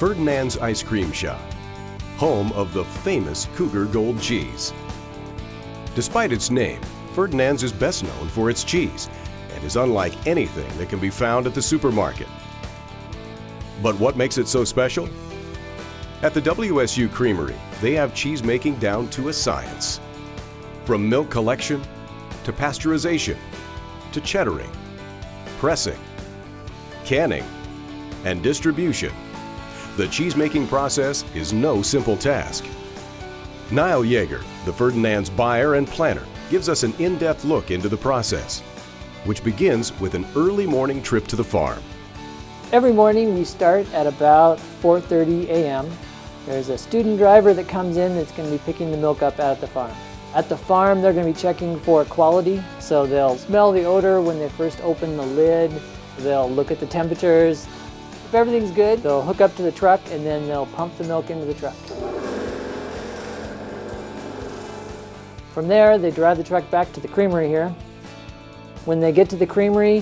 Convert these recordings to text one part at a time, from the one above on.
Ferdinand's Ice Cream Shop, home of the famous Cougar Gold cheese. Despite its name, Ferdinand's is best known for its cheese and is unlike anything that can be found at the supermarket. But what makes it so special? At the WSU Creamery, they have cheese making down to a science. From milk collection to pasteurization to cheddaring, pressing, canning, and distribution, the cheese-making process is no simple task. Niall Yeager, the Ferdinand's buyer and planner, gives us an in-depth look into the process, which begins with an early morning trip to the farm. Every morning we start at about 4:30 a.m. There's a student driver that comes in that's going to be picking the milk up out at the farm. At the farm, they're going to be checking for quality, so they'll smell the odor when they first open the lid. They'll look at the temperatures. If everything's good, they'll hook up to the truck and then they'll pump the milk into the truck. From there, they drive the truck back to the creamery here. When they get to the creamery,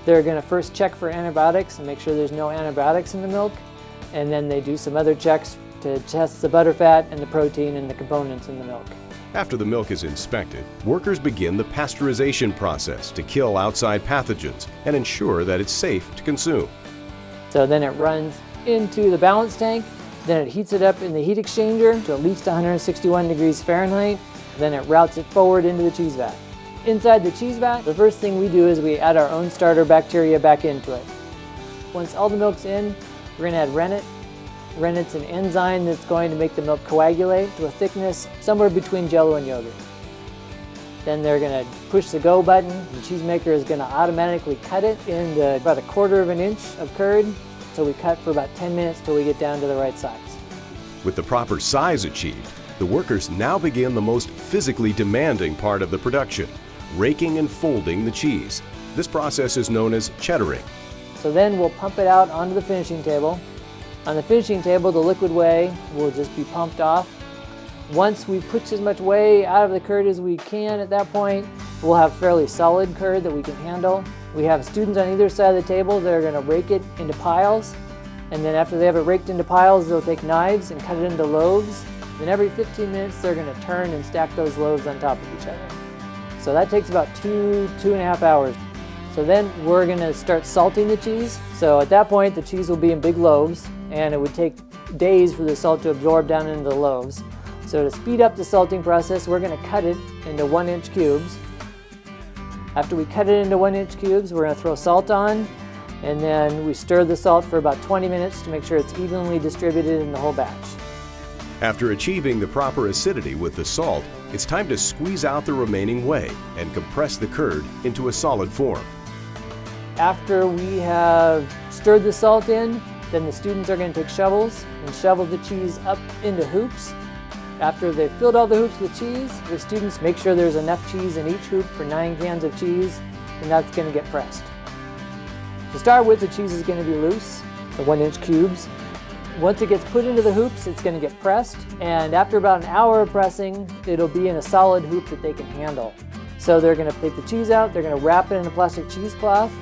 they're going to first check for antibiotics and make sure there's no antibiotics in the milk. And then they do some other checks to test the butterfat and the protein and the components in the milk. After the milk is inspected, workers begin the pasteurization process to kill outside pathogens and ensure that it's safe to consume. So then it runs into the balance tank, then it heats it up in the heat exchanger to at least 161 degrees Fahrenheit, then it routes it forward into the cheese vat. Inside the cheese vat, the first thing we do is we add our own starter bacteria back into it. Once all the milk's in, we're going to add rennet. Rennet's an enzyme that's going to make the milk coagulate to a thickness somewhere between Jell-O and yogurt. Then they're going to push the go button. The cheesemaker is going to automatically cut it into about 1/4 inch of curd. So we cut for about 10 minutes till we get down to the right size. With the proper size achieved, the workers now begin the most physically demanding part of the production, raking and folding the cheese. This process is known as cheddaring. So then we'll pump it out onto the finishing table. On the finishing table, the liquid whey will just be pumped off. Once we push as much whey out of the curd as we can at that point, we'll have fairly solid curd that we can handle. We have students on either side of the table that are going to rake it into piles. And then after they have it raked into piles, they'll take knives and cut it into loaves. Then every 15 minutes, they're going to turn and stack those loaves on top of each other. So that takes about 2.5 hours. So then we're going to start salting the cheese. So at that point, the cheese will be in big loaves, and it would take days for the salt to absorb down into the loaves. So to speed up the salting process, we're going to cut it into 1-inch cubes. After we cut it into 1-inch cubes, we're going to throw salt on, and then we stir the salt for about 20 minutes to make sure it's evenly distributed in the whole batch. After achieving the proper acidity with the salt, it's time to squeeze out the remaining whey and compress the curd into a solid form. After we have stirred the salt in, then the students are going to take shovels and shovel the cheese up into hoops. After they've filled all the hoops with cheese, the students make sure there's enough cheese in each hoop for 9 cans of cheese, and that's going to get pressed. To start with, the cheese is going to be loose, the 1-inch cubes. Once it gets put into the hoops, it's going to get pressed, and after about an hour of pressing, it'll be in a solid hoop that they can handle. So they're going to take the cheese out, they're going to wrap it in a plastic cheesecloth,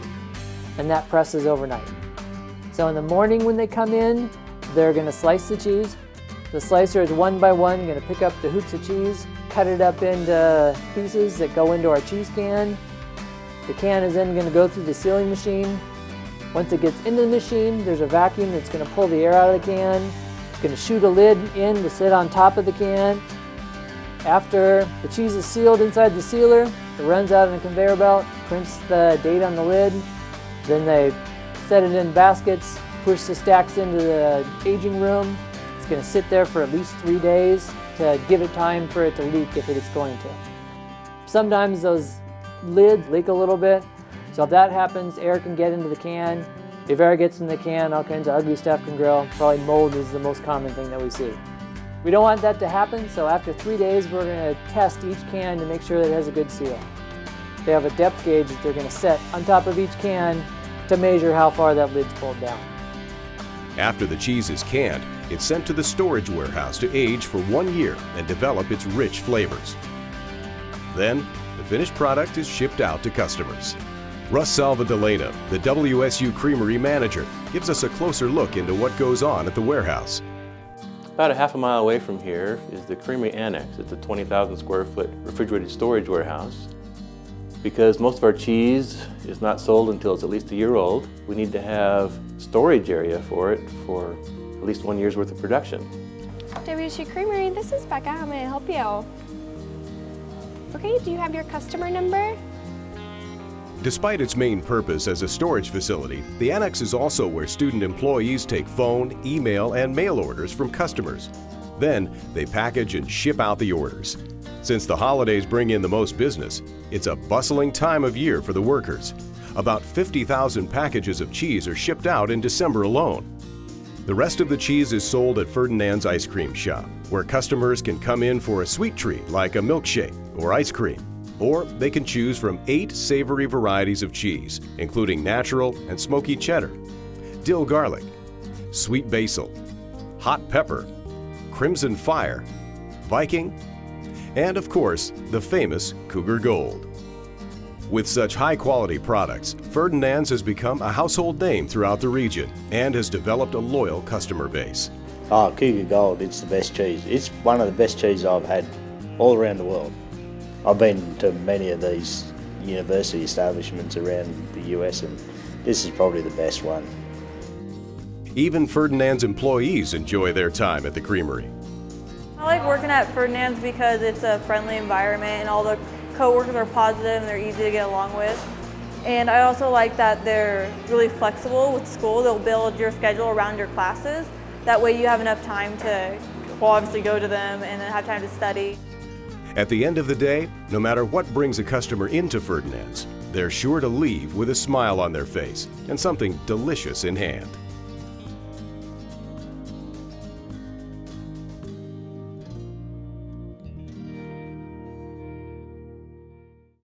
and that presses overnight. So in the morning when they come in, they're going to slice the cheese. The slicer is one by one going to pick up the hoops of cheese, cut it up into pieces that go into our cheese can. The can is then going to go through the sealing machine. Once it gets into the machine, there's a vacuum that's going to pull the air out of the can. It's going to shoot a lid in to sit on top of the can. After the cheese is sealed inside the sealer, it runs out on a conveyor belt, prints the date on the lid. Then they set it in baskets, push the stacks into the aging room. It's going to sit there for at least 3 days to give it time for it to leak if it is going to. Sometimes those lids leak a little bit, so if that happens, air can get into the can. If air gets in the can, all kinds of ugly stuff can grow. Probably mold is the most common thing that we see. We don't want that to happen, so after 3 days, we're going to test each can to make sure that it has a good seal. They have a depth gauge that they're going to set on top of each can to measure how far that lid's pulled down. After the cheese is canned, it's sent to the storage warehouse to age for 1 year and develop its rich flavors. Then, the finished product is shipped out to customers. Russ Salvadelena, the WSU Creamery manager, gives us a closer look into what goes on at the warehouse. About a half a mile away from here is the Creamery Annex. It's a 20,000 square foot refrigerated storage warehouse. Because most of our cheese is not sold until it's at least a year old, we need to have storage area for it for at least 1 year's worth of production. WSU Creamery, this is Becca. How may I help you? Okay, do you have your customer number? Despite its main purpose as a storage facility, the Annex is also where student employees take phone, email, and mail orders from customers. Then they package and ship out the orders. Since the holidays bring in the most business, it's a bustling time of year for the workers. About 50,000 packages of cheese are shipped out in December alone. The rest of the cheese is sold at Ferdinand's ice cream shop, where customers can come in for a sweet treat like a milkshake or ice cream. Or they can choose from 8 savory varieties of cheese, including natural and smoky cheddar, dill garlic, sweet basil, hot pepper, crimson fire, Viking, and of course, the famous Cougar Gold. With such high-quality products, Ferdinand's has become a household name throughout the region and has developed a loyal customer base. Oh, Cougar Gold, it's the best cheese. It's one of the best cheeses I've had all around the world. I've been to many of these university establishments around the US, and this is probably the best one. Even Ferdinand's employees enjoy their time at the creamery. I like working at Ferdinand's because it's a friendly environment and all the co-workers are positive and they're easy to get along with. And I also like that they're really flexible with school. They'll build your schedule around your classes. That way you have enough time to, well, obviously go to them and then have time to study. At the end of the day, no matter what brings a customer into Ferdinand's, they're sure to leave with a smile on their face and something delicious in hand.